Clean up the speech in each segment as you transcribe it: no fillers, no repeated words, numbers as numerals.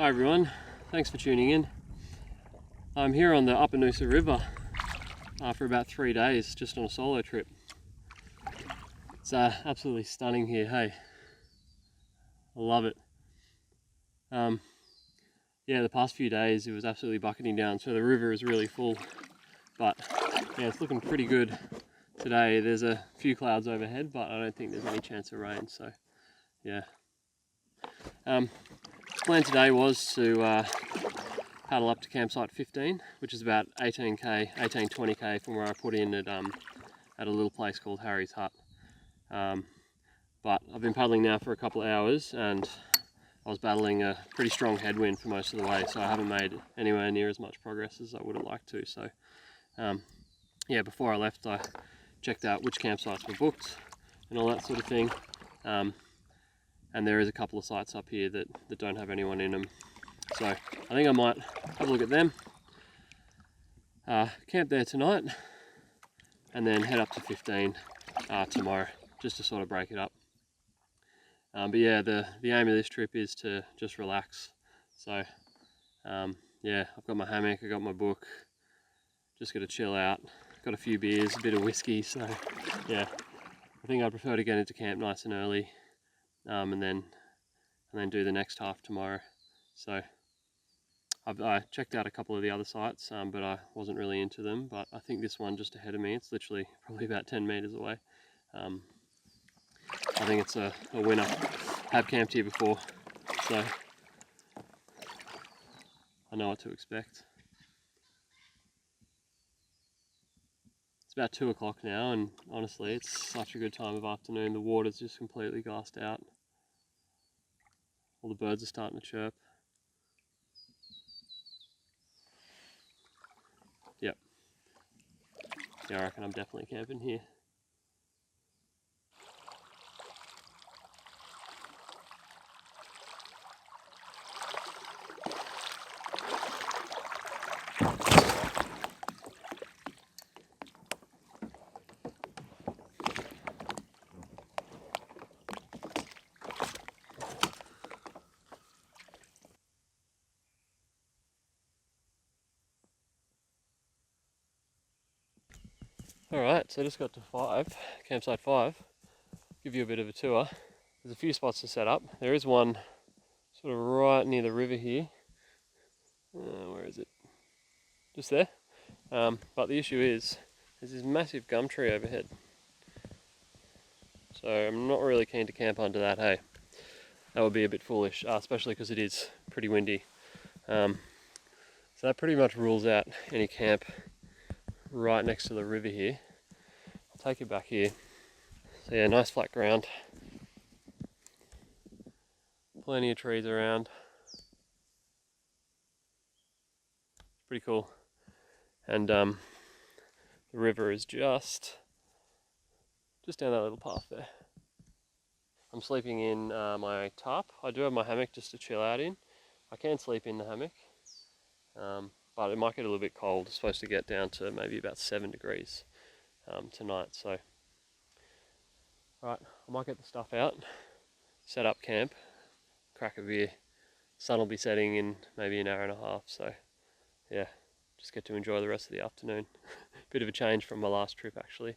Hi everyone, thanks for tuning in. I'm here on the Upper Noosa River for about 3 days, just on a solo trip. It's absolutely stunning here, hey. I love it. Yeah, the past few days it was absolutely bucketing down, so the river is really full. But yeah, it's looking pretty good today. There's a few clouds overhead, but I don't think there's any chance of rain, so yeah. Plan today was to paddle up to campsite 15, which is about 18-20k from where I put in at a little place called Harry's Hut. But I've been paddling now for a couple of hours and I was battling a pretty strong headwind for most of the way, so I haven't made anywhere near as much progress as I would have liked to. So yeah, before I left I checked out which campsites were booked and all that sort of thing. And there is a couple of sites up here that don't have anyone in them. So I think I might have a look at them, camp there tonight, and then head up to 15 tomorrow, just to sort of break it up. But yeah, the aim of this trip is to just relax. So yeah, I've got my hammock, I got my book, just got to chill out. Got a few beers, a bit of whiskey, so yeah. I think I'd prefer to get into camp nice and early, and then do the next half tomorrow. So I checked out a couple of the other sites, but I wasn't really into them. But I think this one just ahead of me, it's literally probably about 10 meters away. I think it's a winner. Have camped here before, so I know what to expect. It's about 2 o'clock now, and honestly, it's such a good time of afternoon. The water's just completely gassed out. All the birds are starting to chirp. Yep. Yeah, I reckon I'm definitely camping here. Alright, so I just got to campsite 5. Give you a bit of a tour. There's a few spots to set up. There is one sort of right near the river here. Where is it? Just there. But the issue is, there's this massive gum tree overhead. So I'm not really keen to camp under that, hey. That would be a bit foolish, especially because it is pretty windy. So that pretty much rules out any camp right next to the river here. I'll take you back here. So yeah, nice flat ground. Plenty of trees around. Pretty cool. And the river is just down that little path there. I'm sleeping in my tarp. I do have my hammock just to chill out in. I can sleep in the hammock, but it might get a little bit cold. It's supposed to get down to maybe about 7 degrees tonight. So, right, I might get the stuff out, set up camp, crack a beer. Sun will be setting in maybe an hour and a half. So, yeah, just get to enjoy the rest of the afternoon. Bit of a change from my last trip, actually.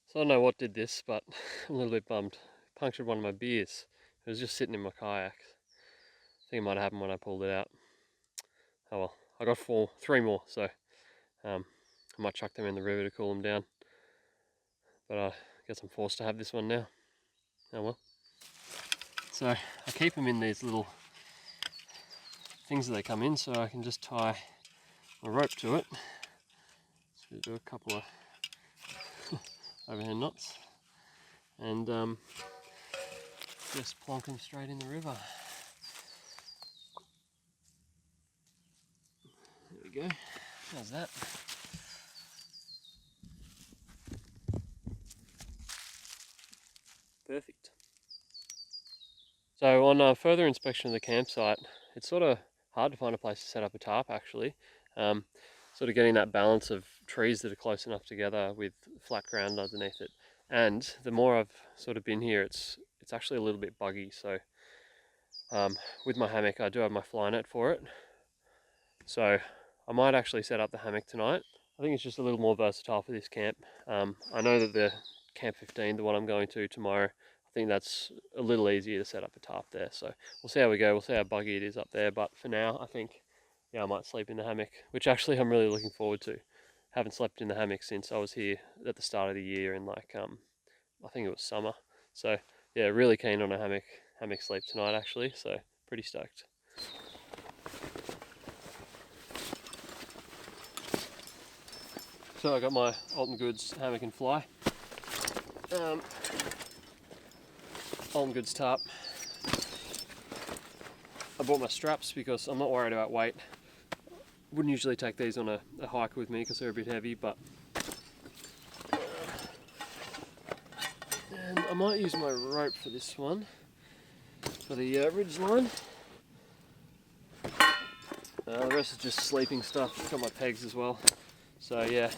So I don't know what did this, but I'm a little bit bummed. Punctured one of my beers. It was just sitting in my kayak. I think it might have happened when I pulled it out. Oh well, I got 3 more, so I might chuck them in the river to cool them down. But I guess I'm forced to have this one now. Oh well. So I keep them in these little things that they come in, so I can just tie a rope to it. So do a couple of overhand knots and just plonk them straight in the river. There we we go. How's that? Perfect. So on further inspection of the campsite, it's sort of hard to find a place to set up a tarp actually. Sort of getting that balance of trees that are close enough together with flat ground underneath it. And the more I've sort of been here, it's actually a little bit buggy. So with my hammock, I do have my fly net for it. So I might actually set up the hammock tonight. I think it's just a little more versatile for this camp. I know that the Camp 15, the one I'm going to tomorrow, I think that's a little easier to set up a tarp there. So we'll see how we go. We'll see how buggy it is up there. But for now, I think, yeah, I might sleep in the hammock, which actually I'm really looking forward to. Haven't slept in the hammock since I was here at the start of the year in like, I think it was summer. So yeah, really keen on a hammock sleep tonight actually. So pretty stoked. So I got my Alton Goods hammock and fly. Alton Goods tarp. I bought my straps because I'm not worried about weight. Wouldn't usually take these on a hike with me because they're a bit heavy, but and I might use my rope for this one, for the ridge line. The rest is just sleeping stuff. Got my pegs as well. So yeah.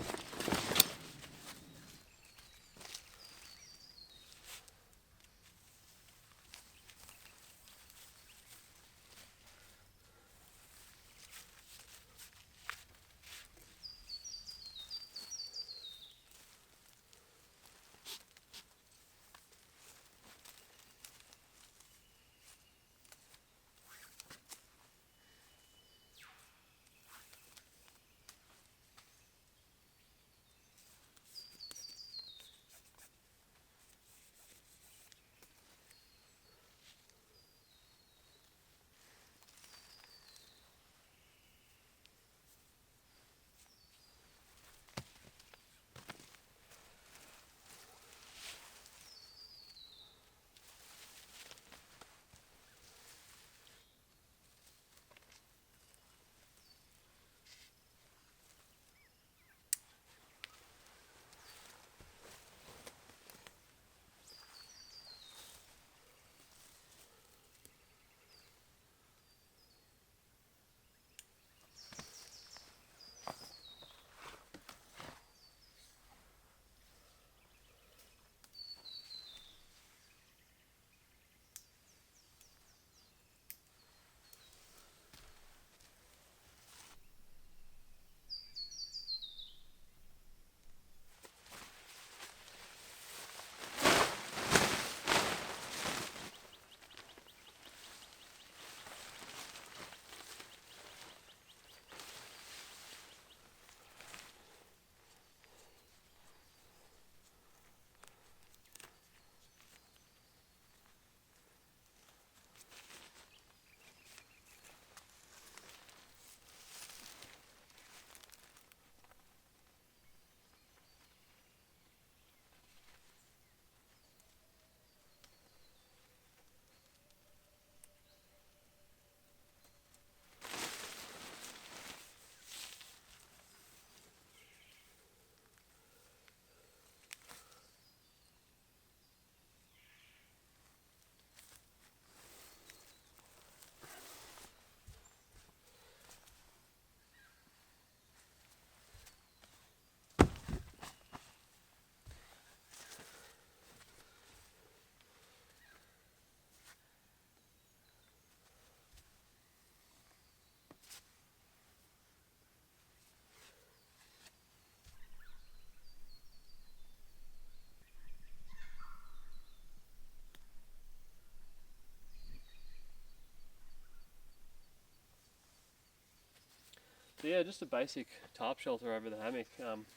So yeah, just a basic tarp shelter over the hammock.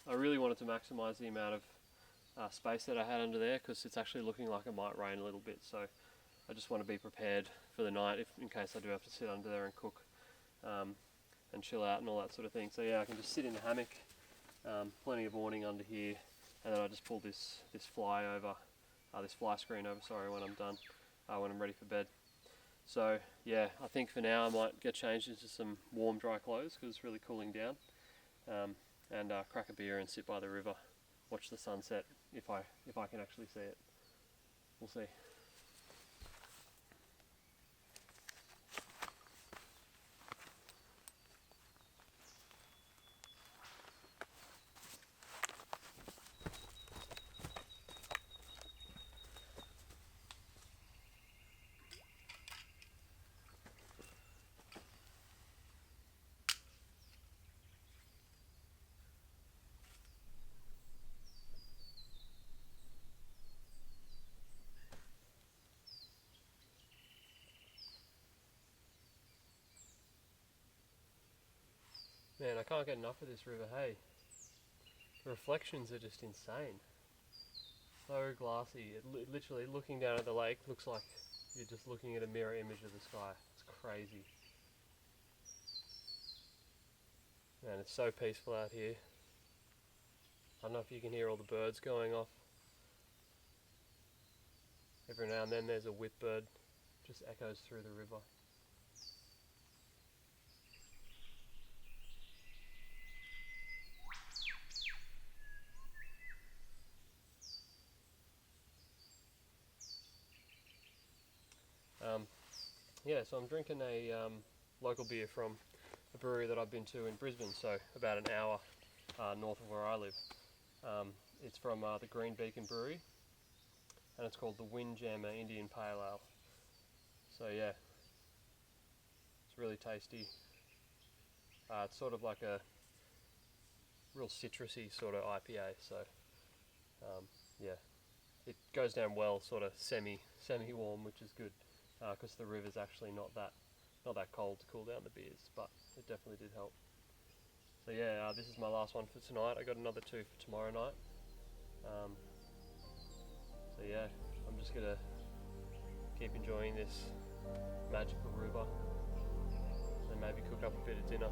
I really wanted to maximise the amount of space that I had under there because it's actually looking like it might rain a little bit. So I just want to be prepared for the night in case I do have to sit under there and cook and chill out and all that sort of thing. So yeah, I can just sit in the hammock, plenty of awning under here, and then I just pull this fly screen over, sorry, when I'm done, when I'm ready for bed. So yeah, I think for now I might get changed into some warm, dry clothes because it's really cooling down, and crack a beer and sit by the river, watch the sunset if I can actually see it. We'll see. Man, I can't get enough of this river, hey. The reflections are just insane. So glassy. Literally, looking down at the lake looks like you're just looking at a mirror image of the sky. It's crazy. Man, it's so peaceful out here. I don't know if you can hear all the birds going off. Every now and then there's a whipbird, just echoes through the river. Yeah, so I'm drinking a local beer from a brewery that I've been to in Brisbane, so about an hour north of where I live. It's from the Green Beacon Brewery, and it's called the Windjammer Indian Pale Ale. So yeah, it's really tasty. It's sort of like a real citrusy sort of IPA, so yeah, it goes down well, sort of semi-warm, which is good, because the river's actually not that cold to cool down the beers, but it definitely did help. So yeah, this is my last one for tonight. I got another 2 for tomorrow night. So yeah, I'm just gonna keep enjoying this magical river and maybe cook up a bit of dinner.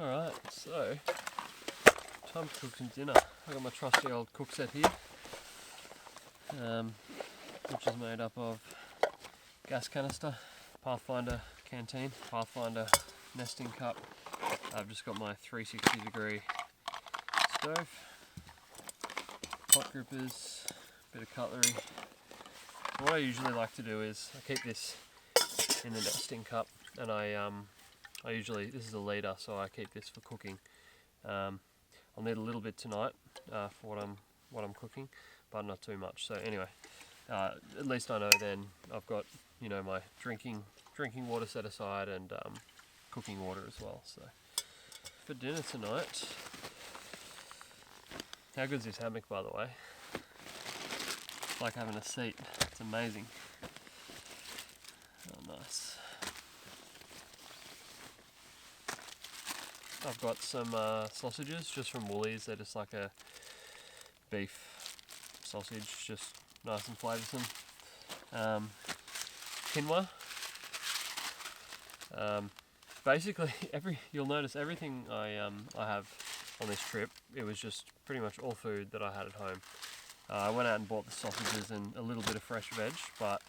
Alright, so time to cook some dinner. I've got my trusty old cook set here, which is made up of gas canister, Pathfinder canteen, Pathfinder nesting cup. I've just got my 360-degree stove, pot grippers, bit of cutlery. What I usually like to do is I keep this in the nesting cup, and I usually, this is a litre, so I keep this for cooking. I'll need a little bit tonight for what I'm cooking, but not too much. So anyway, at least I know then I've got, you know, my drinking water set aside and cooking water as well. So for dinner tonight, how good is this hammock, by the way? It's like having a seat. It's amazing. Oh, nice. I've got some sausages just from Woolies. They're just like a beef sausage, just nice and flavoursome. Quinoa. Basically, you'll notice everything I have on this trip, it was just pretty much all food that I had at home. I went out and bought the sausages and a little bit of fresh veg, but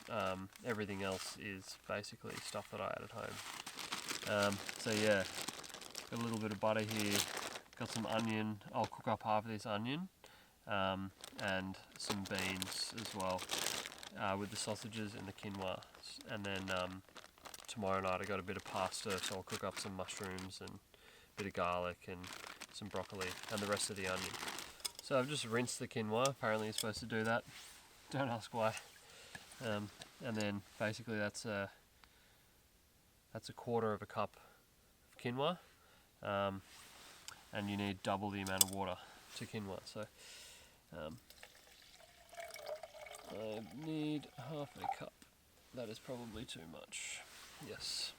everything else is basically stuff that I had at home. So yeah, got a little bit of butter here, got some onion. I'll cook up half of this onion and some beans as well with the sausages and the quinoa. And then tomorrow night I got a bit of pasta, so I'll cook up some mushrooms and a bit of garlic and some broccoli and the rest of the onion. So I've just rinsed the quinoa. Apparently you're supposed to do that. Don't ask why. And then basically that's a quarter of a cup of quinoa, and you need double the amount of water to quinoa. So I need half a cup. That is probably too much. Yes.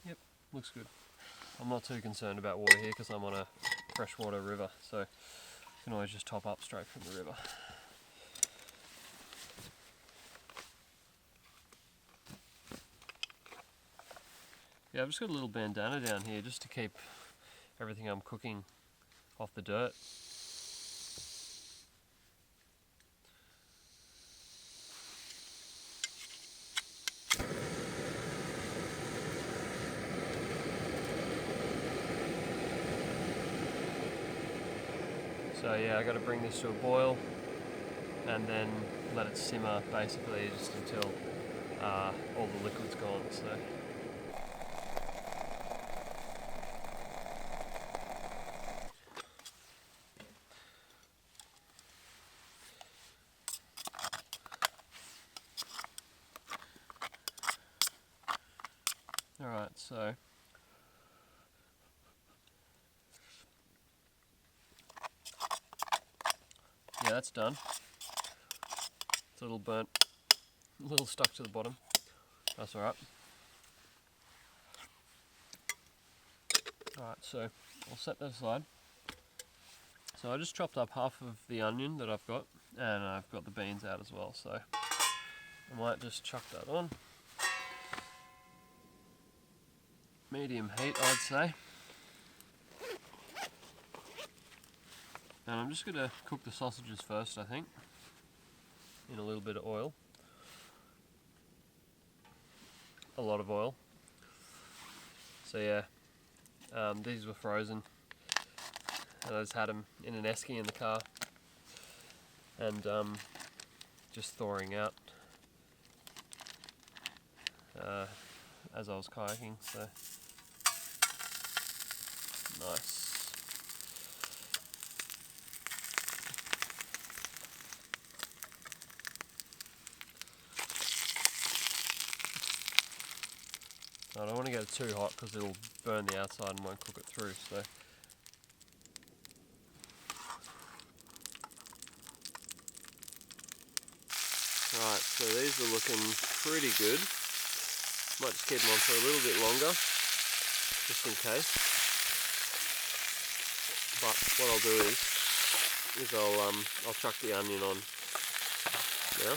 Yep, looks good. I'm not too concerned about water here because I'm on a freshwater river, so you can always just top up straight from the river. Yeah, I've just got a little bandana down here just to keep everything I'm cooking off the dirt. So yeah, I got to bring this to a boil and then let it simmer basically just until all the liquid's gone. So alright, so yeah, that's done. It's a little burnt, a little stuck to the bottom. That's alright. Alright, so I'll set that aside. So I just chopped up half of the onion that I've got, and I've got the beans out as well, so I might just chuck that on. Medium heat, I'd say. And I'm just going to cook the sausages first, I think, in a little bit of oil. A lot of oil. So yeah, these were frozen, and I just had them in an esky in the car, and just thawing out as I was kayaking, so nice. I don't want to get it too hot because it'll burn the outside and won't cook it through. So right, so these are looking pretty good. Might just keep them on for a little bit longer, just in case. But what I'll do is I'll chuck the onion on now.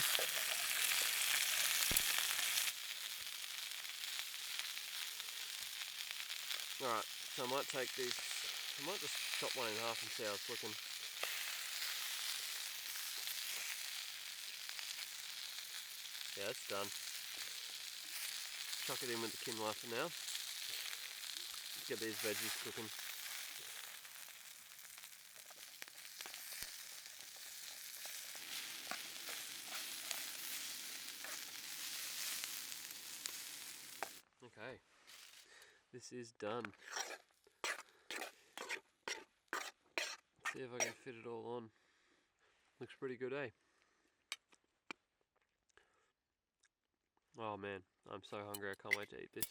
Alright, so I might take these, I might just chop one in half and see how it's looking. Yeah, it's done. Chuck it in with the quinoa for now. Get these veggies cooking. Okay, this is done. Let's see if I can fit it all on. Looks pretty good, eh? Oh man, I'm so hungry, I can't wait to eat this.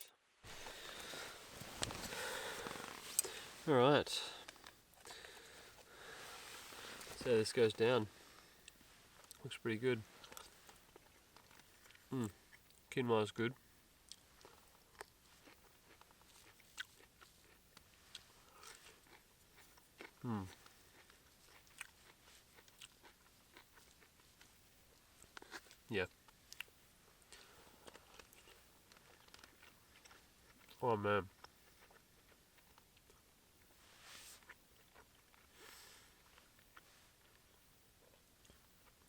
Alright. So this goes down. Looks pretty good. Quinoa's good. Yeah. Oh man.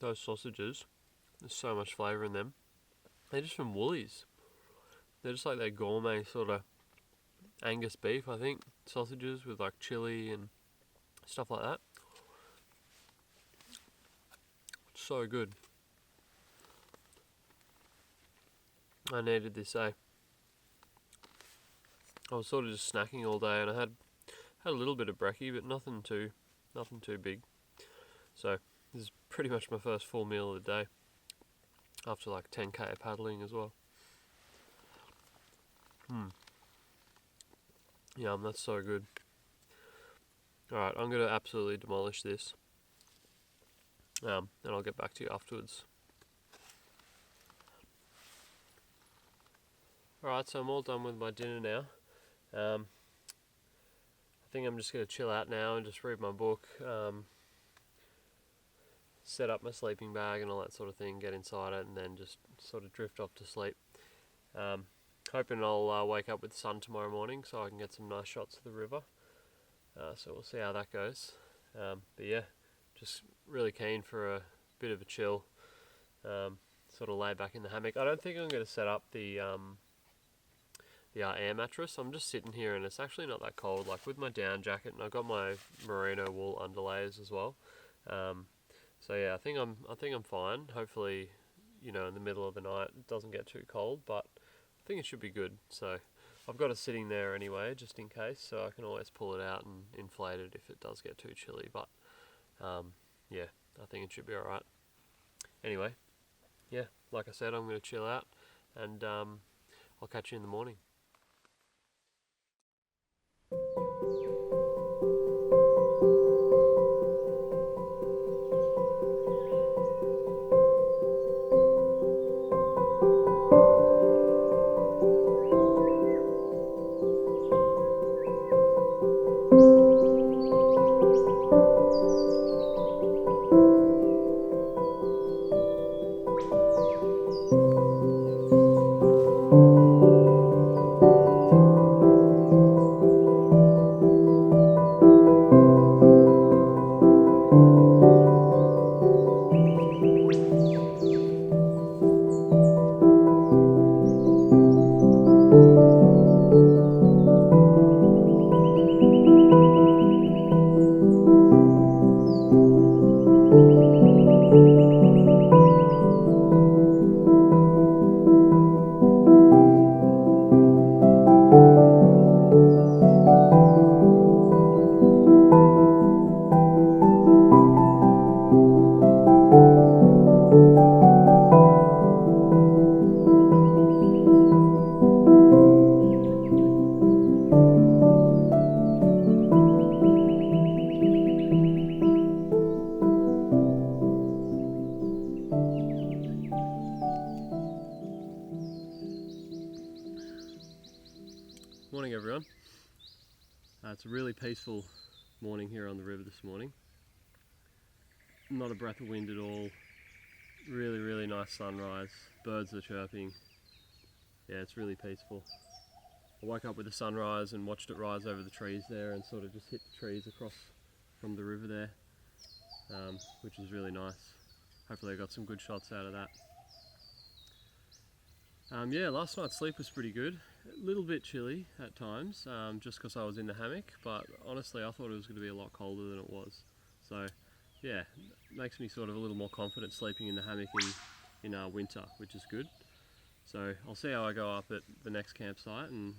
Those sausages There's so much flavour in them. They're just from Woolies. They're just like their gourmet sort of Angus beef, I think. Sausages with like chili and stuff like that. So good. I needed this, eh? I was sort of just snacking all day, and I had a little bit of brekkie, but nothing too big. So this is pretty much my first full meal of the day, after like 10k of paddling as well. Yum, that's so good. Alright, I'm going to absolutely demolish this. And I'll get back to you afterwards. Alright, so I'm all done with my dinner now. I think I'm just going to chill out now and just read my book. Set up my sleeping bag and all that sort of thing, get inside it, and then just sort of drift off to sleep. Hoping I'll wake up with the sun tomorrow morning so I can get some nice shots of the river. So we'll see how that goes. But yeah, just really keen for a bit of a chill. Sort of lay back in the hammock. I don't think I'm going to set up the air mattress. I'm just sitting here and it's actually not that cold. Like with my down jacket, and I've got my merino wool underlayers as well. So yeah, I think I'm fine. Hopefully, in the middle of the night it doesn't get too cold, but I think it should be good. So I've got it sitting there anyway, just in case, so I can always pull it out and inflate it if it does get too chilly. But yeah, I think it should be alright. Anyway, yeah, like I said, I'm going to chill out, and I'll catch you in the morning. Morning everyone. It's a really peaceful morning here on the river this morning. Not a breath of wind at all. Really, really nice sunrise. Birds are chirping. Yeah, it's really peaceful. I woke up with the sunrise and watched it rise over the trees there and sort of just hit the trees across from the river there, which is really nice. Hopefully I got some good shots out of that. Yeah, last night's sleep was pretty good. A little bit chilly at times, just because I was in the hammock, but honestly I thought it was going to be a lot colder than it was. So yeah, it makes me sort of a little more confident sleeping in the hammock in winter, which is good. So I'll see how I go up at the next campsite, and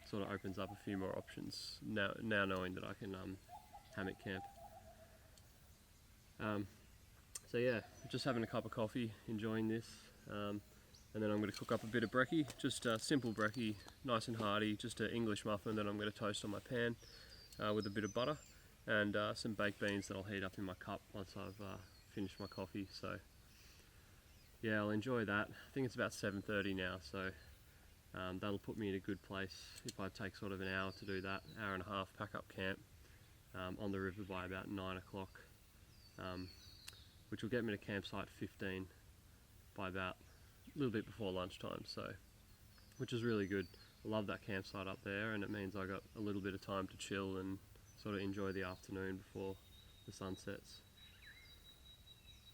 sort of opens up a few more options now knowing that I can hammock camp. So yeah, just having a cup of coffee, enjoying this. And then I'm going to cook up a bit of brekkie, just a simple brekkie, nice and hearty, just an English muffin that I'm going to toast on my pan with a bit of butter, and some baked beans that I'll heat up in my cup once I've finished my coffee. So yeah, I'll enjoy that. I think it's about 7:30 now, so that'll put me in a good place if I take sort of an hour to do that, hour and a half, pack up camp on the river by about 9 o'clock, which will get me to campsite 15 by about a little bit before lunchtime, so which is really good. I love that campsite up there, and it means I got a little bit of time to chill and sort of enjoy the afternoon before the sun sets.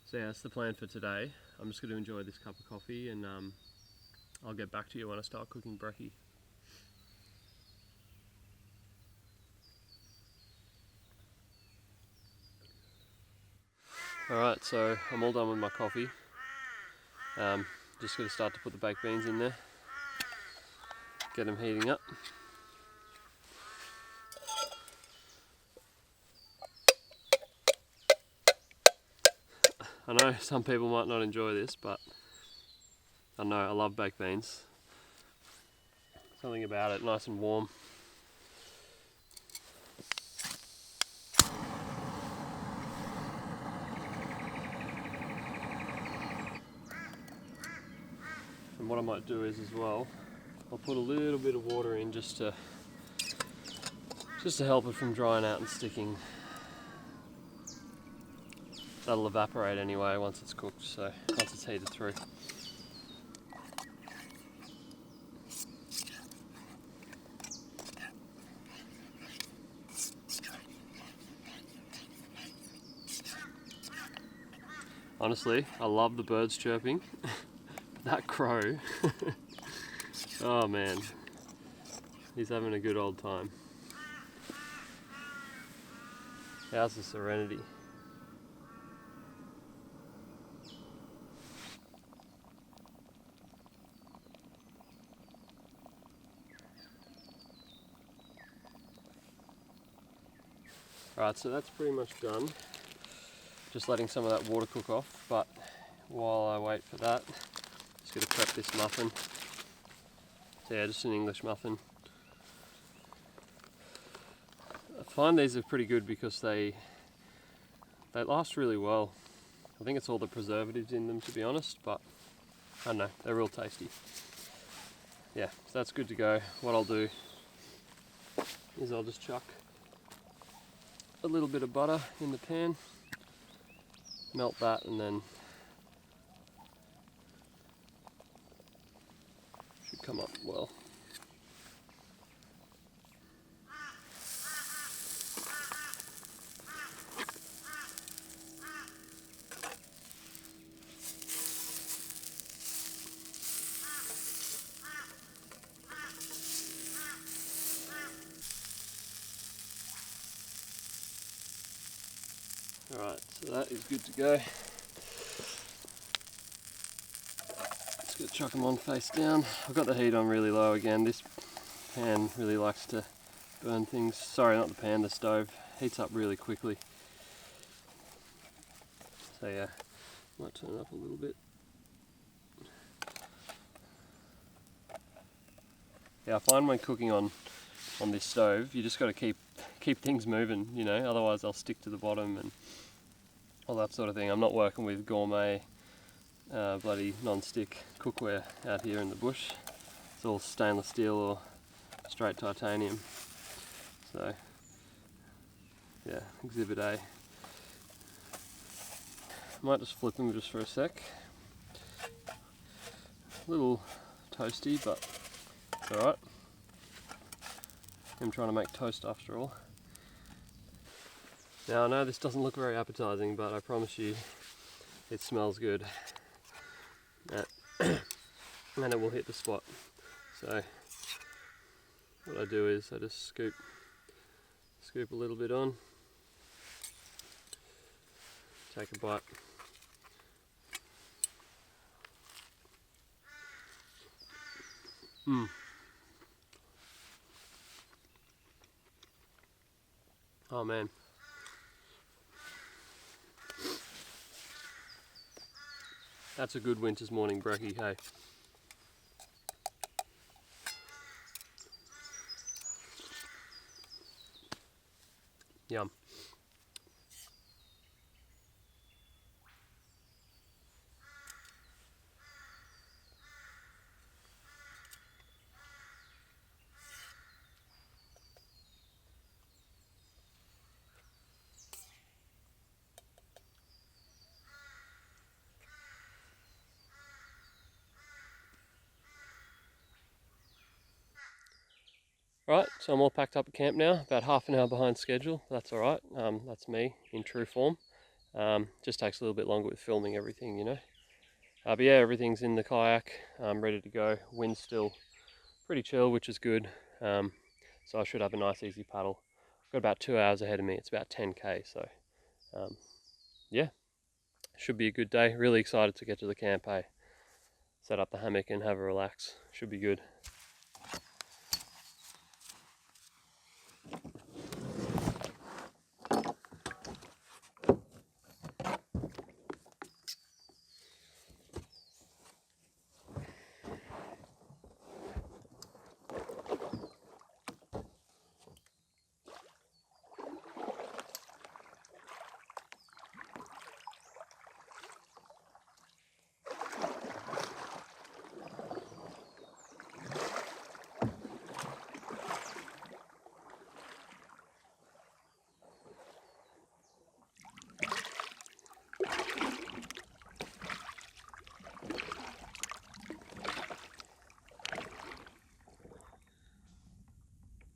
So yeah, that's the plan for today. I'm just going to enjoy this cup of coffee, and I'll get back to you when I start cooking brekkie. Alright, so I'm all done with my coffee. Just going to start to put the baked beans in there, get them heating up. I know some people might not enjoy this, but I know I love baked beans. Something about it, nice and warm. And what I might do is as well, I'll put a little bit of water in just to help it from drying out and sticking. That'll evaporate anyway once it's cooked, so once it's heated through. Honestly, I love the birds chirping. That crow, oh man, he's having a good old time. How's the serenity? Alright, so that's pretty much done. Just letting some of that water cook off, but while I wait for that, just going to prep this muffin. So yeah, just an English muffin. I find these are pretty good because they last really well. I think it's all the preservatives in them, to be honest, but I don't know, they're real tasty. Yeah, so that's good to go. What I'll do is I'll just chuck a little bit of butter in the pan, melt that, and then should come up well. Alright, so that is good to go. Just going to chuck them on face down. I've got the heat on really low again. This pan really likes to burn things. Sorry, not the pan, the stove. Heats up really quickly. So yeah, might turn it up a little bit. Yeah, I find when cooking on this stove, you just got to keep things moving, you know, otherwise they'll stick to the bottom and all that sort of thing. I'm not working with gourmet bloody non-stick cookware out here in the bush. It's all stainless steel or straight titanium. So yeah, exhibit A. Might just flip them just for a sec. A little toasty, but it's alright. I'm trying to make toast after all. Now I know this doesn't look very appetizing, but I promise you it smells good. And it will hit the spot. So what I do is I just scoop a little bit on, take a bite. Oh man. That's a good winter's morning brekkie, hey. Yum. Right, so I'm all packed up at camp now, about half an hour behind schedule. That's alright, that's me in true form. Just takes a little bit longer with filming everything, you know. But yeah, everything's in the kayak, ready to go. Wind's still pretty chill, which is good. So I should have a nice easy paddle. I've got about 2 hours ahead of me. It's about 10k, so yeah, should be a good day. Really excited to get to the camp, hey? Set up the hammock and have a relax. Should be good.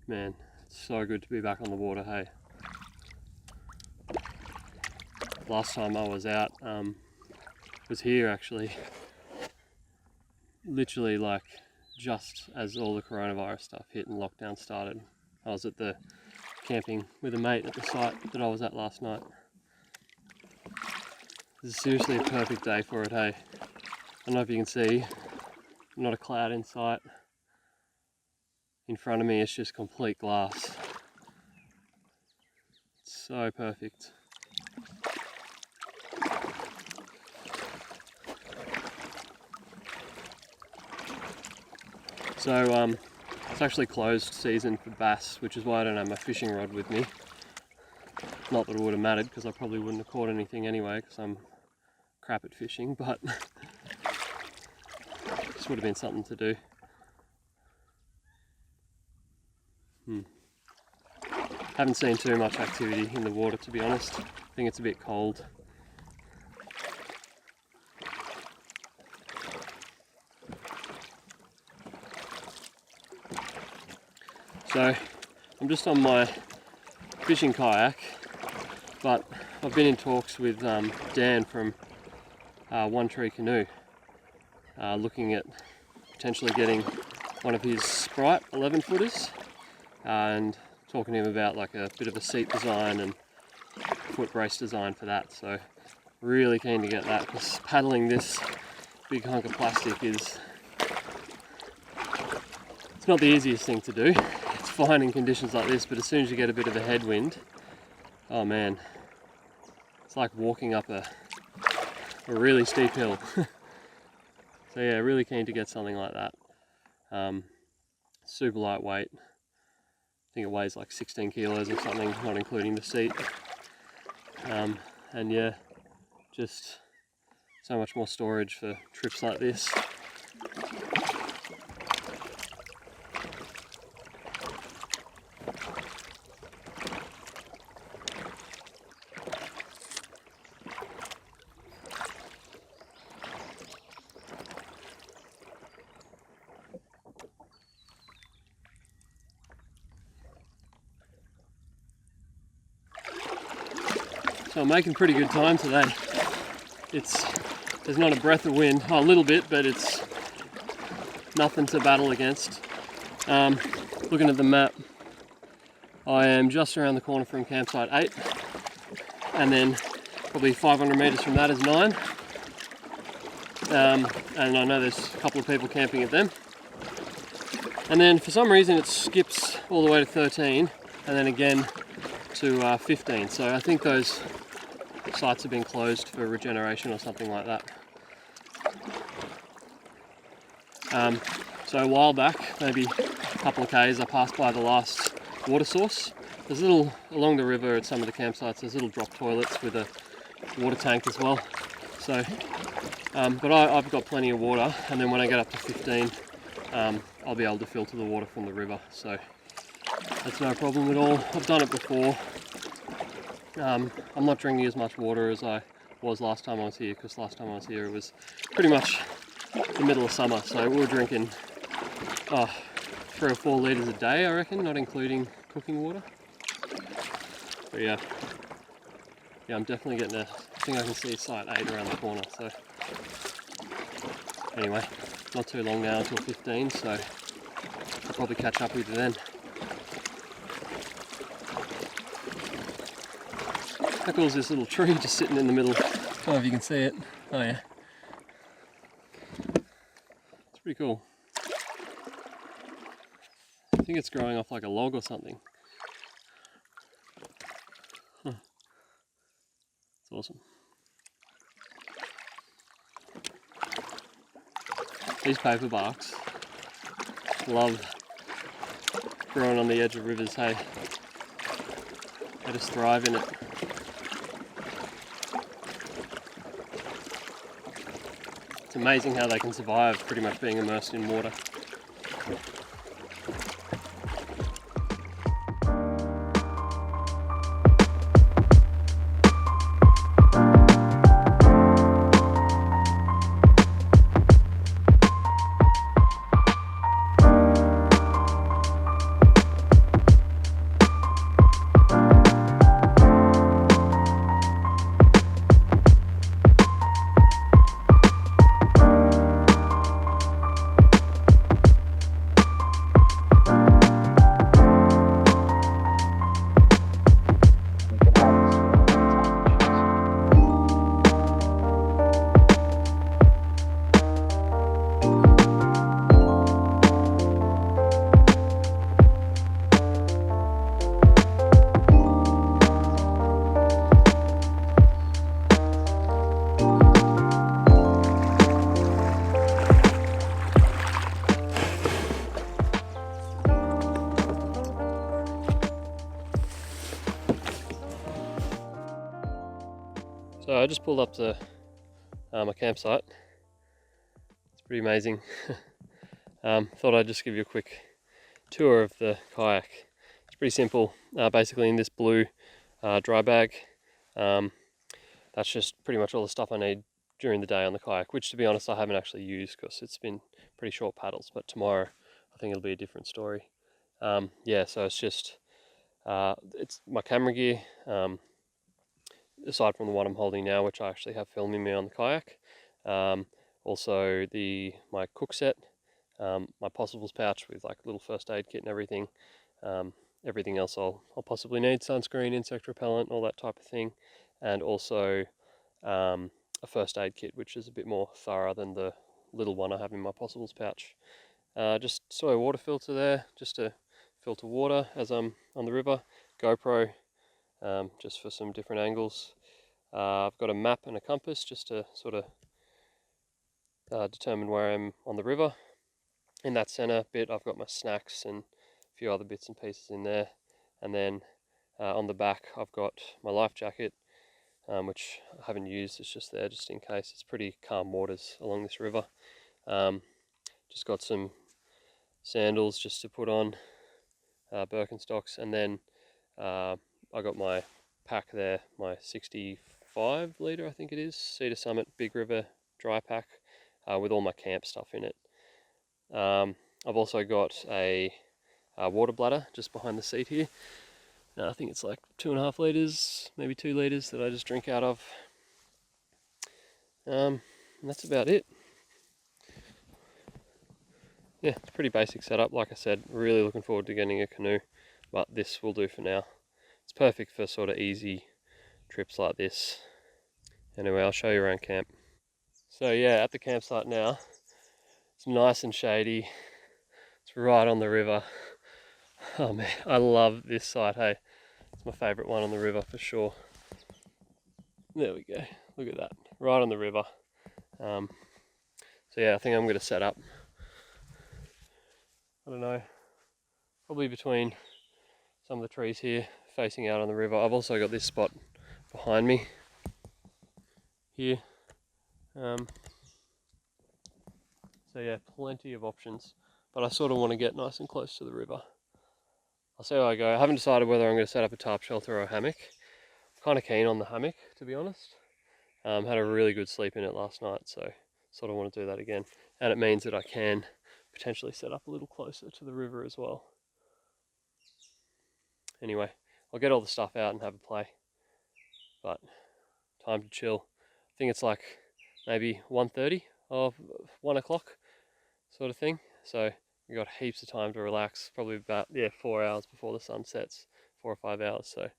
Man, it's so good to be back on the water, hey? Last time I was out, was here actually. Literally like just as all the coronavirus stuff hit and lockdown started. I was at the camping with a mate at the site that I was at last night. This is seriously a perfect day for it, hey? I don't know if you can see, not a cloud in sight. In front of me it's just complete glass. It's so perfect. So it's actually closed season for bass, which is why I don't have my fishing rod with me. Not that it would have mattered, because I probably wouldn't have caught anything anyway, because I'm crap at fishing, but this would have been something to do. Haven't seen too much activity in the water, to be honest. I think it's a bit cold. So I'm just on my fishing kayak, but I've been in talks with Dan from One Tree Canoe, looking at potentially getting one of his Sprite 11-footers and talking to him about like a bit of a seat design and foot brace design for that. So really keen to get that, because paddling this big hunk of plastic is, it's not the easiest thing to do. It's fine in conditions like this, but as soon as you get a bit of a headwind, oh man, it's like walking up a really steep hill. So yeah, really keen to get something like that. Super lightweight. I think it weighs like 16 kilos or something, not including the seat. And yeah, just so much more storage for trips like this. So I'm making pretty good time today. There's not a breath of wind, a little bit, but it's nothing to battle against. Looking at the map, I am just around the corner from campsite 8, and then probably 500 meters from that is 9. And I know there's a couple of people camping at them. And then for some reason it skips all the way to 13, and then again to 15. So I think those sites have been closed for regeneration or something like that. So a while back, maybe a couple of k's, I passed by the last water source. There's along the river at some of the campsites, there's little drop toilets with a water tank as well. So, but I've got plenty of water, and then when I get up to 15, I'll be able to filter the water from the river. So that's no problem at all. I've done it before. I'm not drinking as much water as I was last time I was here, because last time I was here it was pretty much the middle of summer, so we were drinking 3 or 4 litres a day, I reckon, not including cooking water. But yeah, I'm definitely getting think I can see site 8 around the corner, so anyway, not too long now until 15, so I'll probably catch up with you then. How cool is this little tree just sitting in the middle? I don't know if you can see it. Oh yeah. It's pretty cool. I think it's growing off like a log or something. Huh. It's awesome. These paper barks, love growing on the edge of rivers, hey? They just thrive in it. It's amazing how they can survive pretty much being immersed in water. So I just pulled up to my campsite. It's pretty amazing. Thought I'd just give you a quick tour of the kayak. It's pretty simple. Basically in this blue dry bag, that's just pretty much all the stuff I need during the day on the kayak, which to be honest I haven't actually used because it's been pretty short paddles, but tomorrow I think it'll be a different story. Yeah, so it's just it's my camera gear, aside from the one I'm holding now, which I actually have filming me on the kayak. Also my cook set, my possibles pouch with like a little first aid kit and everything. Everything else I'll possibly need: sunscreen, insect repellent, all that type of thing, and also a first aid kit, which is a bit more thorough than the little one I have in my possibles pouch. Just soy water filter there, just to filter water as I'm on the river. GoPro, just for some different angles. I've got a map and a compass just to sort of determine where I'm on the river. In that center bit I've got my snacks and a few other bits and pieces in there, and then on the back I've got my life jacket, which I haven't used. It's just there just in case. It's pretty calm waters along this river. Just got some sandals just to put on, Birkenstocks, and then I got my pack there, my 65 litre I think it is, Cedar Summit Big River dry pack, with all my camp stuff in it. I've also got a water bladder just behind the seat here. I think it's like 2.5 litres, maybe 2 litres that I just drink out of. And that's about it. Yeah, it's a pretty basic setup. Like I said, really looking forward to getting a canoe, but this will do for now. It's perfect for sort of easy trips like this. Anyway, I'll show you around camp. So yeah, at the campsite now. It's nice and shady. It's right on the river. Oh man, I love this site, hey. It's my favourite one on the river for sure. There we go, look at that, right on the river. So yeah, I think I'm going to set up, I don't know, probably between some of the trees here facing out on the river. I've also got this spot behind me here. So yeah, plenty of options, but I sort of want to get nice and close to the river. I'll see how I go. I haven't decided whether I'm going to set up a tarp shelter or a hammock. I'm kind of keen on the hammock, to be honest. Had a really good sleep in it last night, so sort of want to do that again. And it means that I can potentially set up a little closer to the river as well. Anyway, I'll get all the stuff out and have a play. But time to chill. I think it's like maybe 1:30 or 1 o'clock sort of thing. So we got heaps of time to relax, probably about 4 hours before the sun sets, 4 or 5 hours. So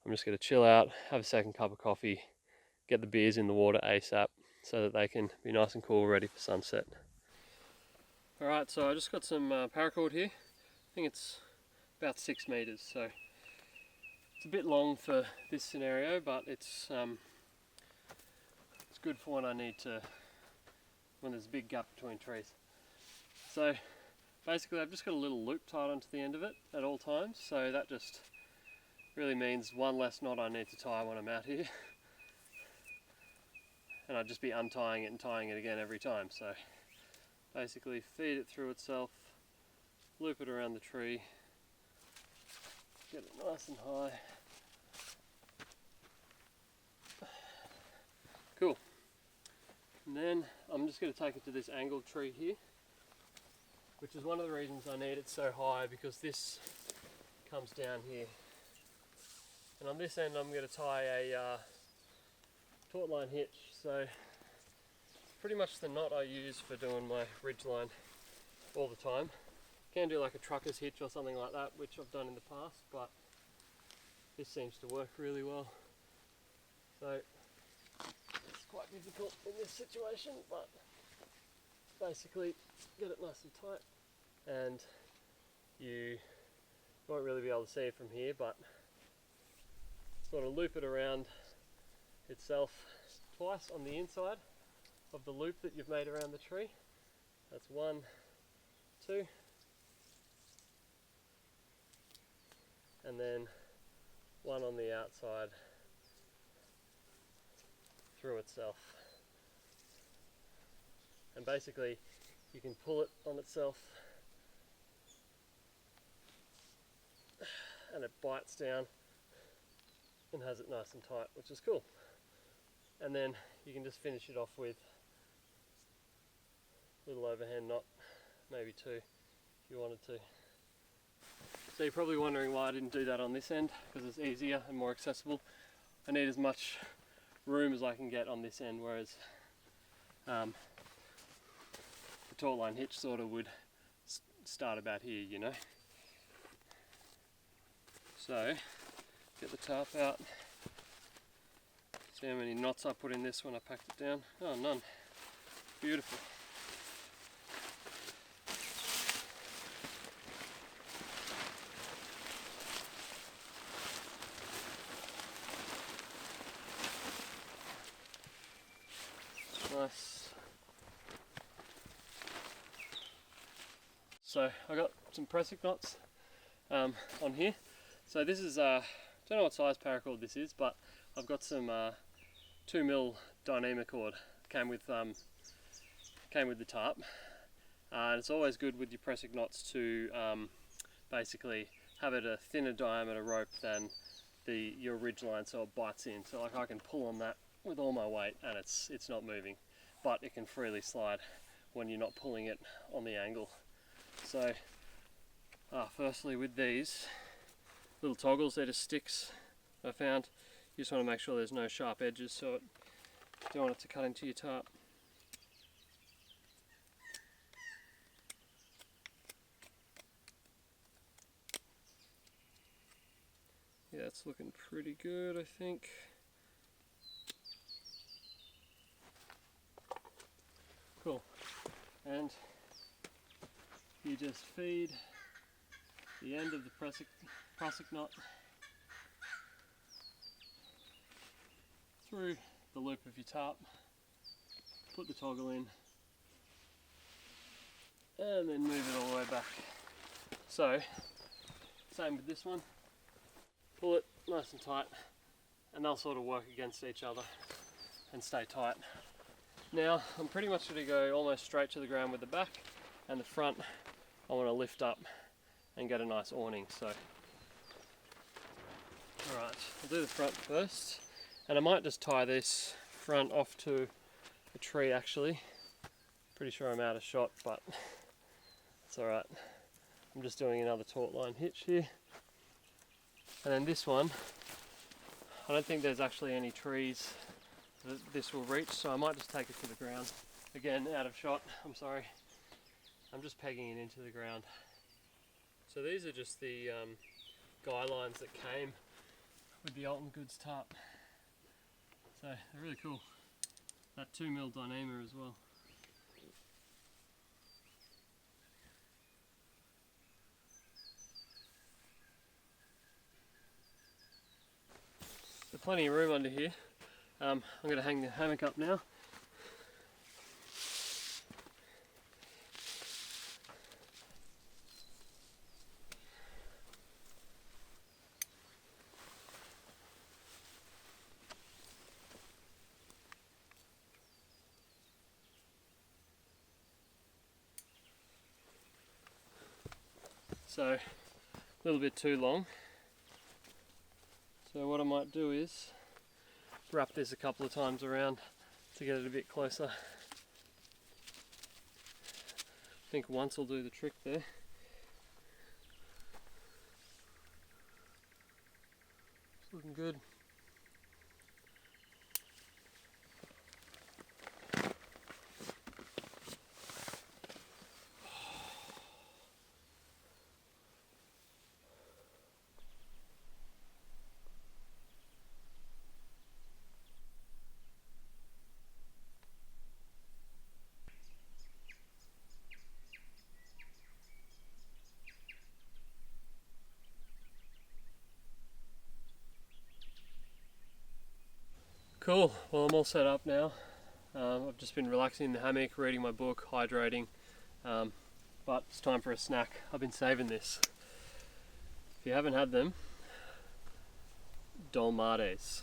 I'm just going to chill out, have a second cup of coffee, get the beers in the water ASAP so that they can be nice and cool, ready for sunset. Alright, so I just got some paracord here. I think it's about 6 meters, so it's a bit long for this scenario, but it's good for when I need to, when there's a big gap between trees. So basically I've just got a little loop tied onto the end of it at all times, so that just really means one less knot I need to tie when I'm out here. And I'd just be untying it and tying it again every time. So basically feed it through itself, loop it around the tree, get it nice and high. Cool. And then I'm just going to take it to this angled tree here, which is one of the reasons I need it so high, because this comes down here. And on this end I'm going to tie a Tort line hitch. So it's pretty much the knot I use for doing my ridgeline all the time. Can do like a trucker's hitch or something like that, which I've done in the past, but this seems to work really well. So it's quite difficult in this situation, but basically get it nice and tight, and you won't really be able to see it from here, but sort of loop it around itself twice on the inside of the loop that you've made around the tree. That's 1, 2, and then one on the outside through itself. And basically you can pull it on itself and it bites down and has it nice and tight, which is cool. And then you can just finish it off with a little overhand knot, maybe 2 if you wanted to. So you're probably wondering why I didn't do that on this end, because it's easier and more accessible. I need as much room as I can get on this end, whereas the Tort line hitch sort of would start about here, you know. So get the tarp out. See how many knots I put in this when I packed it down? Oh, none. Beautiful. Nice. So I got some pressing knots on here. So this is, don't know what size paracord this is, but I've got some 2mm Dyneema cord. Came with the tarp. And it's always good with your pressing knots to basically have it a thinner diameter rope than your ridge line, so it bites in. So like I can pull on that with all my weight and it's not moving, but it can freely slide when you're not pulling it on the angle. So firstly, with these little toggles, they're just sticks I found. You just want to make sure there's no sharp edges, so you don't want it to cut into your tarp. Yeah, it's looking pretty good, I think. Cool. And you just feed the end of the prusik knot through the loop of your tarp, put the toggle in, and then move it all the way back. So, same with this one. Pull it nice and tight, and they'll sort of work against each other and stay tight. Now, I'm pretty much going to go almost straight to the ground with the back, and the front I want to lift up and get a nice awning. So, alright, I'll do the front first. And I might just tie this front off to a tree actually. Pretty sure I'm out of shot, but it's alright. I'm just doing another Tort line hitch here. And then this one, I don't think there's actually any trees that this will reach, so I might just take it to the ground. Again, out of shot, I'm sorry. I'm just pegging it into the ground. So these are just the guy lines that came with the Alton Goods tarp. So they're really cool. That 2mm Dyneema as well. There's plenty of room under here. I'm going to hang the hammock up now. So a little bit too long. So what I might do is wrap this a couple of times around to get it a bit closer. I think once will do the trick there. It's looking good. Cool, well I'm all set up now. I've just been relaxing in the hammock, reading my book, hydrating, but it's time for a snack. I've been saving this. If you haven't had them, dolmades.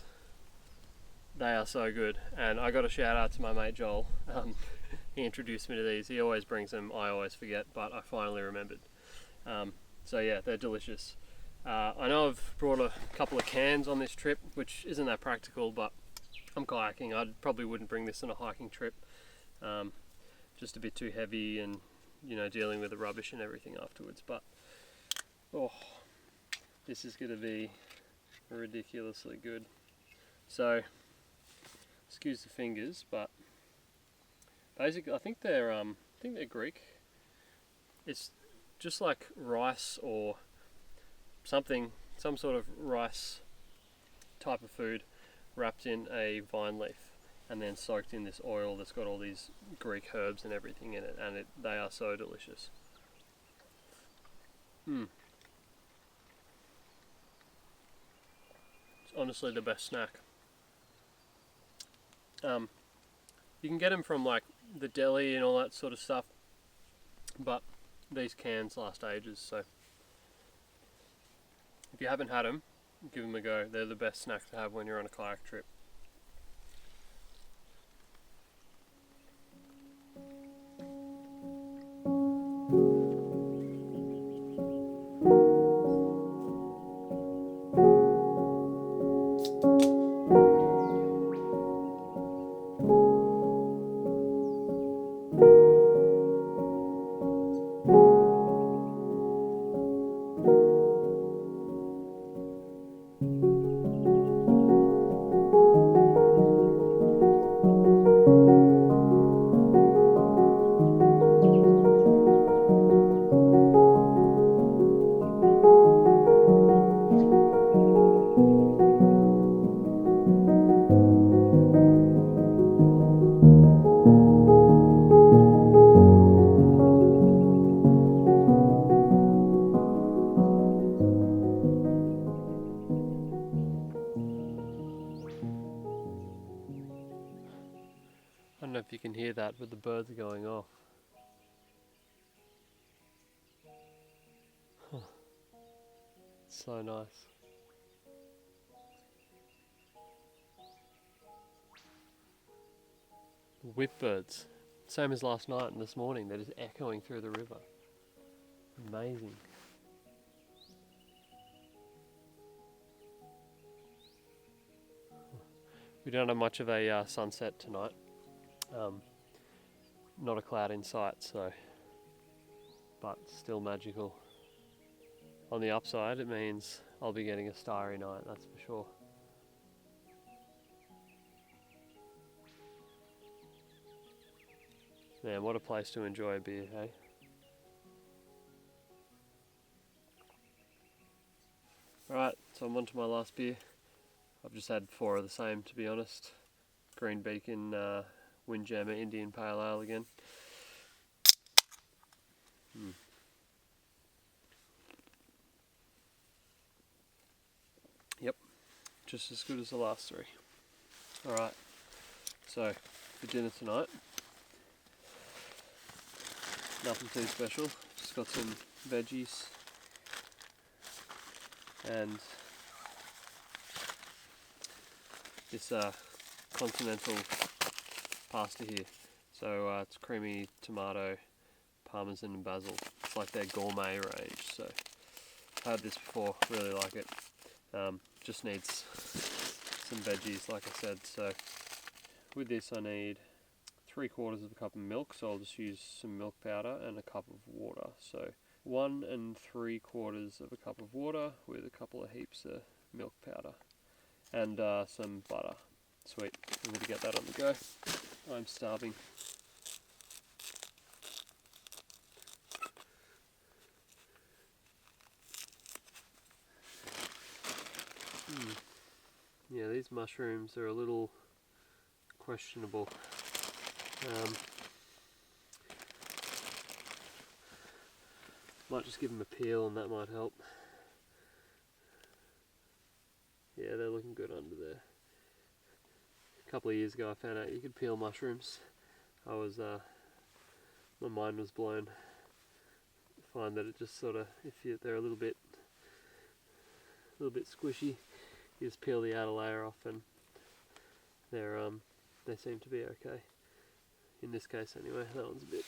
They are so good, and I got a shout out to my mate Joel. He introduced me to these. He always brings them, I always forget, but I finally remembered. So yeah, they're delicious. I know I've brought a couple of cans on this trip, which isn't that practical, but I'm kayaking. I probably wouldn't bring this on a hiking trip. Just a bit too heavy, and you know, dealing with the rubbish and everything afterwards. But oh, this is going to be ridiculously good. So excuse the fingers, but basically I think they're Greek. It's just like rice or something, some sort of rice type of food wrapped in a vine leaf and then soaked in this oil that's got all these Greek herbs and everything in it, and they are so delicious. It's honestly the best snack. You can get them from like the deli and all that sort of stuff, but these cans last ages, so if you haven't had them, give them a go. They're the best snack to have when you're on a kayak trip. I don't know if you can hear that, but the birds are going off. So nice. Whipbirds, same as last night and this morning, they're just echoing through the river. Amazing. We don't have much of a sunset tonight. Not a cloud in sight, so, but still magical. On the upside, it means I'll be getting a starry night, that's for sure. Man, what a place to enjoy a beer, hey? Alright, so I'm on to my last beer. I've just had 4 of the same, to be honest. Green Beacon Windjammer Indian Pale Ale again. Yep, just as good as the last 3. Alright, so for dinner tonight, nothing too special, just got some veggies and this continental pasta here. So it's creamy tomato, parmesan and basil. It's like their gourmet range, so I've had this before, really like it. Just needs some veggies like I said, so with this I need 3/4 cup of milk, so I'll just use some milk powder and a cup of water. So 1 3/4 cup of water with a couple of heaps of milk powder and some butter. Sweet, I'm going to get that on the go. I'm starving. Yeah, these mushrooms are a little questionable. Might just give them a peel and that might help. Yeah, they're looking good under there. A couple of years ago I found out you could peel mushrooms. My mind was blown. I find that it just sort of, they're a little bit squishy, you just peel the outer layer off and they seem to be okay. In this case anyway, that one's a bit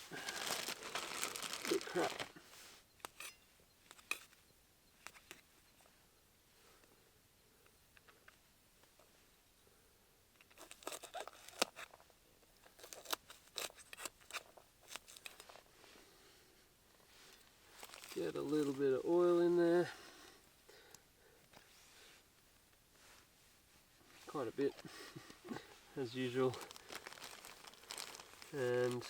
crap. Get a little bit of oil in there. Quite a bit, as usual. And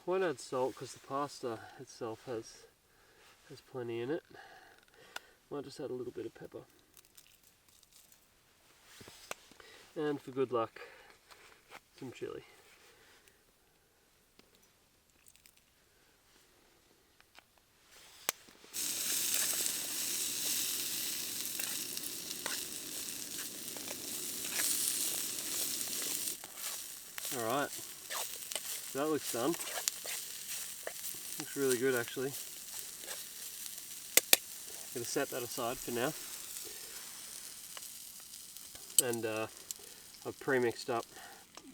won't add salt because the pasta itself has plenty in it. Might just add a little bit of pepper. And for good luck, some chili. Alright, so that looks done. Looks really good actually. I'm going to set that aside for now. And I've pre-mixed up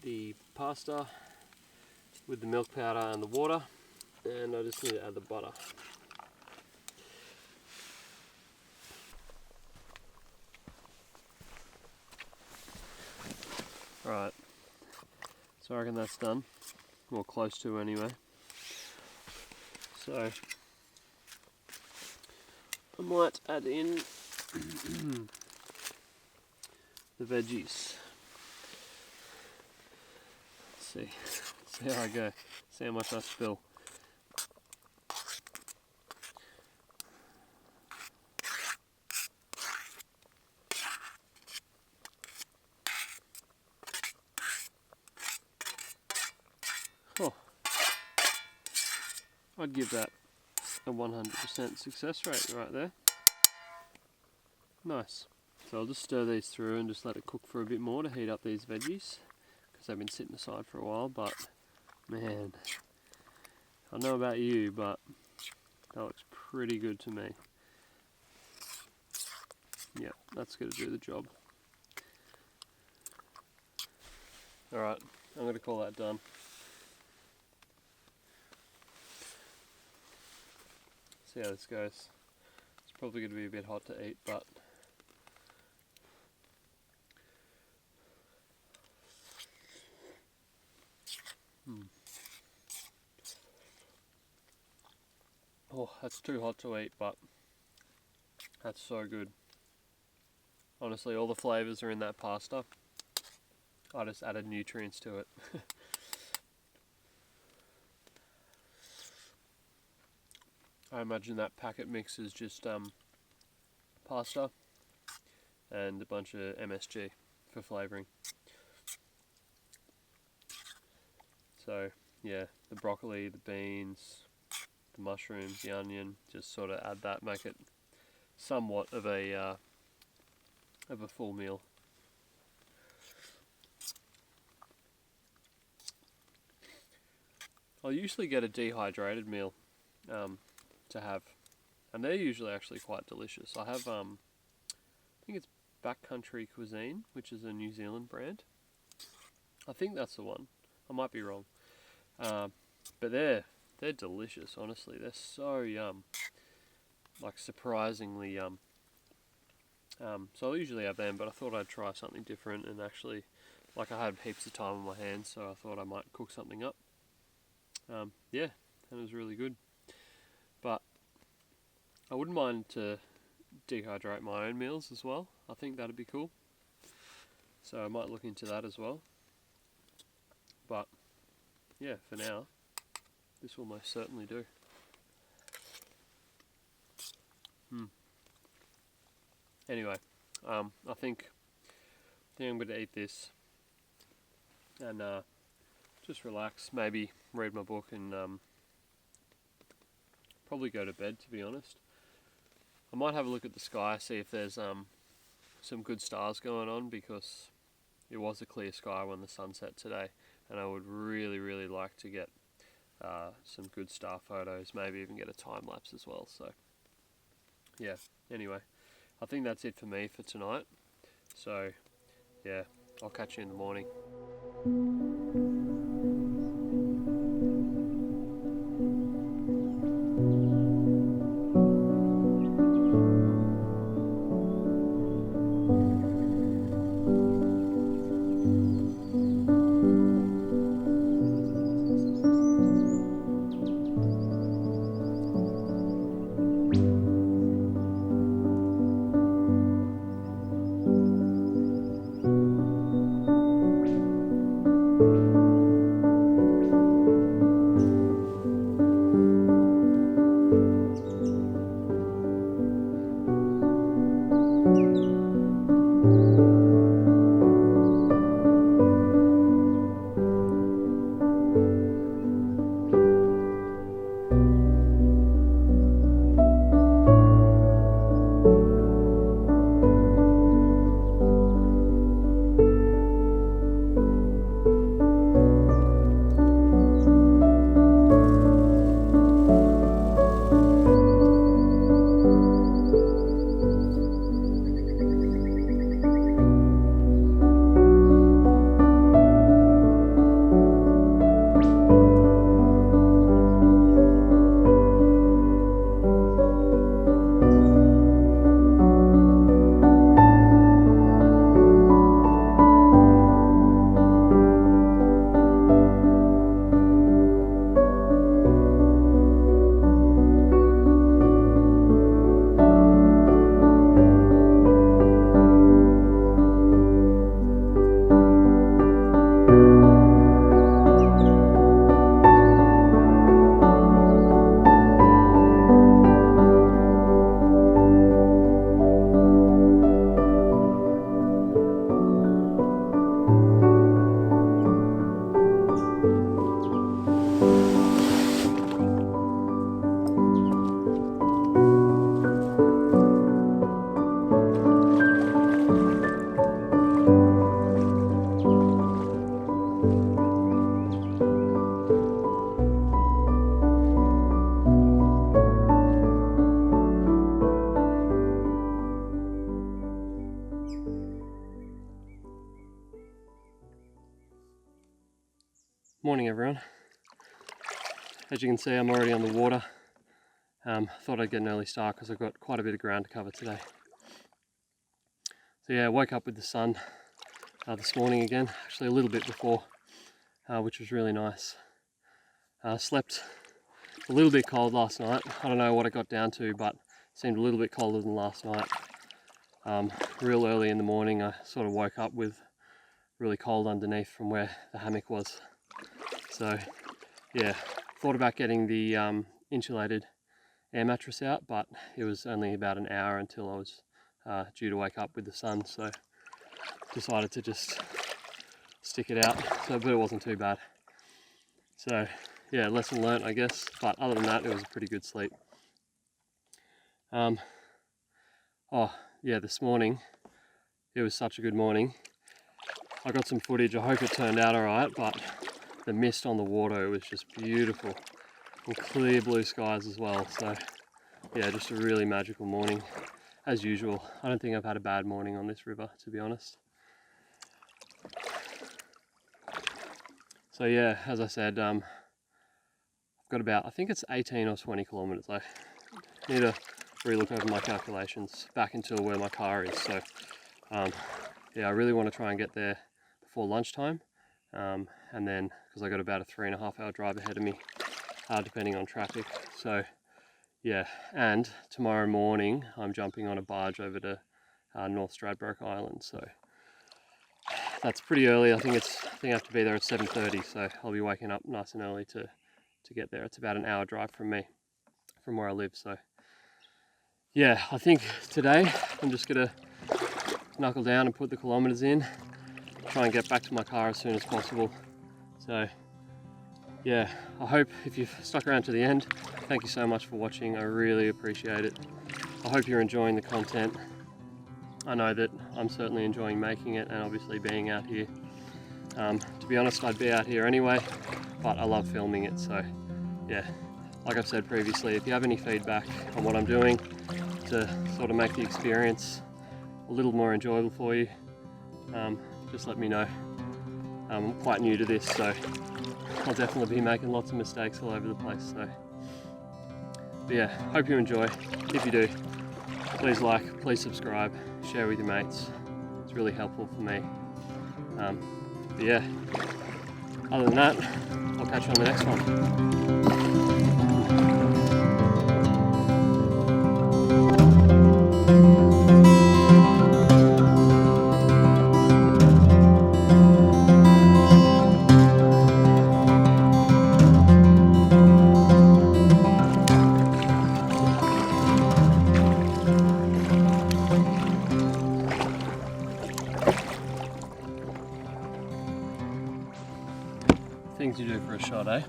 the pasta with the milk powder and the water, and I just need to add the butter. Alright, so I reckon that's done, or close to anyway. So I might add in the veggies. Let's see how I go, see how much I spill. Oh, I'd give that a 100% success rate right there. Nice. So I'll just stir these through and just let it cook for a bit more to heat up these veggies, because they've been sitting aside for a while. But man, I don't know about you, but that looks pretty good to me. Yeah, that's going to do the job. Alright, I'm going to call that done. See how this goes. It's probably going to be a bit hot to eat, but oh, that's too hot to eat, but that's so good. Honestly, all the flavours are in that pasta. I just added nutrients to it. I imagine that packet mix is just pasta and a bunch of MSG for flavouring. So yeah, the broccoli, the beans, the mushrooms, the onion, just sort of add that, make it somewhat of a full meal. I'll usually get a dehydrated meal to have, and they're usually actually quite delicious. I have I think it's Backcountry Cuisine, which is a New Zealand brand. I think that's the one. I might be wrong, but they're delicious. Honestly, they're so yum, like surprisingly yum. So I usually have them, but I thought I'd try something different, and actually, like, I had heaps of time on my hands, so I thought I might cook something up. Yeah, and it was really good. But I wouldn't mind to dehydrate my own meals as well. I think that'd be cool. So I might look into that as well. But yeah, for now, this will most certainly do. Anyway, I think I'm going to eat this and just relax, maybe read my book, and probably go to bed, to be honest. I might have a look at the sky, see if there's some good stars going on, because it was a clear sky when the sun set today, and I would really like to get some good star photos, maybe even get a time lapse as well. So yeah, anyway, I think that's it for me for tonight. So yeah, I'll catch you in the morning. Morning everyone. As you can see, I'm already on the water. Thought I'd get an early start because I've got quite a bit of ground to cover today. So yeah, I woke up with the sun this morning again, actually a little bit before, which was really nice. Slept a little bit cold last night. I don't know what it got down to, but it seemed a little bit colder than last night. Real early in the morning, I sort of woke up with really cold underneath from where the hammock was. So yeah, thought about getting the insulated air mattress out, but it was only about an hour until I was due to wake up with the sun, so decided to just stick it out. But it wasn't too bad. So yeah, lesson learnt, I guess. But other than that, it was a pretty good sleep. Oh yeah, this morning it was such a good morning. I got some footage. I hope it turned out alright, but the mist on the water was just beautiful, and clear blue skies as well. So yeah, just a really magical morning as usual. I don't think I've had a bad morning on this river, to be honest. So yeah, as I said, I've got about, I think it's 18 or 20 kilometers. I need to re-look over my calculations back until where my car is. So yeah, I really want to try and get there before lunchtime, and then because I got about a 3.5 hour drive ahead of me, depending on traffic. So yeah, and tomorrow morning I'm jumping on a barge over to North Stradbroke Island. So that's pretty early. I think I have to be there at 7:30. So I'll be waking up nice and early to get there. It's about an hour drive from me, from where I live. So yeah, I think today I'm just gonna knuckle down and put the kilometers in, try and get back to my car as soon as possible. So yeah, I hope if you've stuck around to the end, thank you so much for watching. I really appreciate it. I hope you're enjoying the content. I know that I'm certainly enjoying making it, and obviously being out here. To be honest, I'd be out here anyway, but I love filming it. So yeah, like I've said previously, if you have any feedback on what I'm doing to sort of make the experience a little more enjoyable for you, just let me know. I'm quite new to this, so I'll definitely be making lots of mistakes all over the place. So but yeah, hope you enjoy. If you do, please like, please subscribe, share with your mates. It's really helpful for me. But yeah, other than that, I'll catch you on the next one. Things you do for a shot, eh?